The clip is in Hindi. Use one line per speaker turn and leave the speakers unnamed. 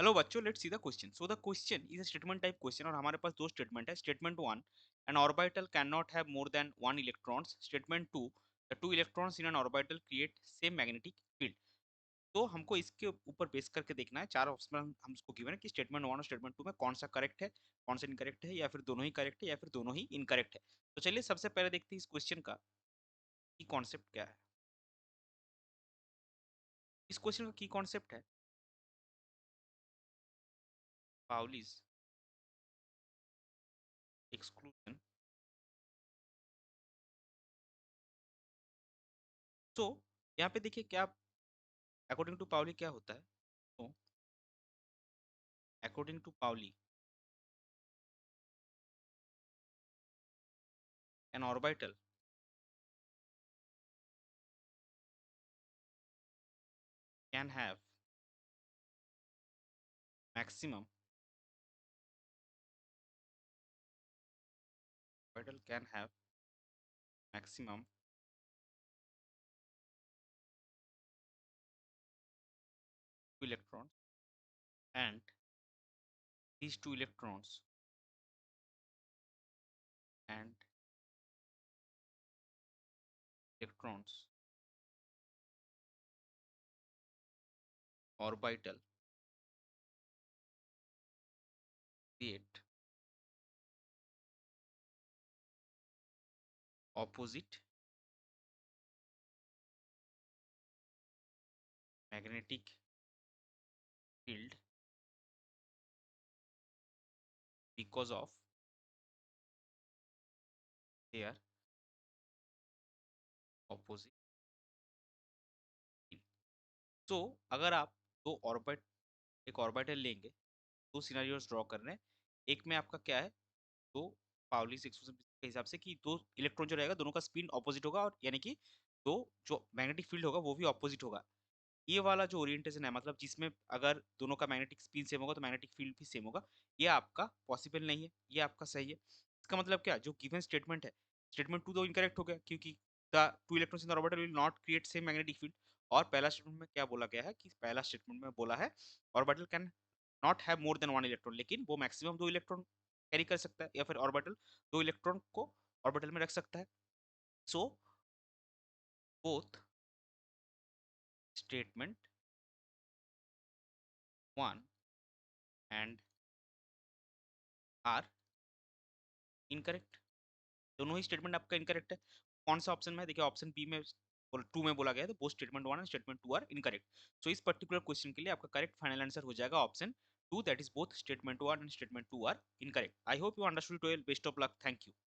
हेलो बच्चों, let's see the question. So the question is a statement type question और हमारे पास दो स्टेटमेंट है। Statement one, an orbital can not have more than one electrons. Statement two, the two electrons in an orbital create same magnetic field. तो हमको इसके ऊपर बेस करके देखना है, चार ऑप्शन हमको गिवन है कि स्टेटमेंट वन और स्टेटमेंट टू में कौन सा करेक्ट है, कौन सा इनकरेक्ट है, या फिर दोनों ही करेक्ट है, या फिर दोनों ही इनकरेक्ट है। तो चलिए सबसे पहले देखते हैं इस क्वेश्चन का की कॉन्सेप्ट क्या है। इस क्वेश्चन का की कॉन्सेप्ट है पाउलीज एक्सक्लूजन। तो यहाँ पे देखिए क्या अकॉर्डिंग टू पाउली क्या होता है। तो according to Pauli, an orbital can have maximum orbital can have maximum two electrons, and these two electrons and electrons orbital create opposite magnetic field because of their opposite field. So अगर आप दो ऑर्बिट एक ऑर्बिटल लेंगे, दो सिनेरियोस ड्रॉ करने हैं। एक में आपका क्या है, दो पाउली एक्सक्लूजन के हिसाब से कि दो इलेक्ट्रॉन जो रहेगा दोनों का स्पिन ऑपोजिट होगा, और यानी कि दो जो मैग्नेटिक फील्ड होगा वो भी ऑपोजिट होगा। ये वाला जो ओरिएंटेशन है, मतलब जिसमें अगर दोनों का मैग्नेटिक स्पिन सेम होगा तो मैग्नेटिक फील्ड भी सेम होगा, ये आपका पॉसिबल नहीं है, ये आपका सही है। इसका मतलब क्या, जो गिवन स्टेटमेंट है, स्टेटमेंट टू तो इनकरेक्ट हो गया क्योंकि the two electrons in the orbital will not create same magnetic field. और पहला स्टेटमेंट में क्या बोला गया है कि पहला स्टेटमेंट में बोला है orbital can not have more than one electron, लेकिन वो मैक्सिमम दो इलेक्ट्रॉन कैरी कर सकता है, या फिर ऑर्बिटल दो इलेक्ट्रॉन को ऑर्बिटल में रख सकता है। So both statement one and are incorrect. दोनों ही स्टेटमेंट आपका इनकरेक्ट है। कौन सा ऑप्शन में, देखिए ऑप्शन बी में टू में बोला गया है, तो both statement one and statement two are incorrect. So इस पर्टिकुलर क्वेश्चन के लिए आपका करेक्ट फाइनल आंसर हो जाएगा option two, that is both statement one and statement two are incorrect. I hope you understood it well. Best of luck, thank you.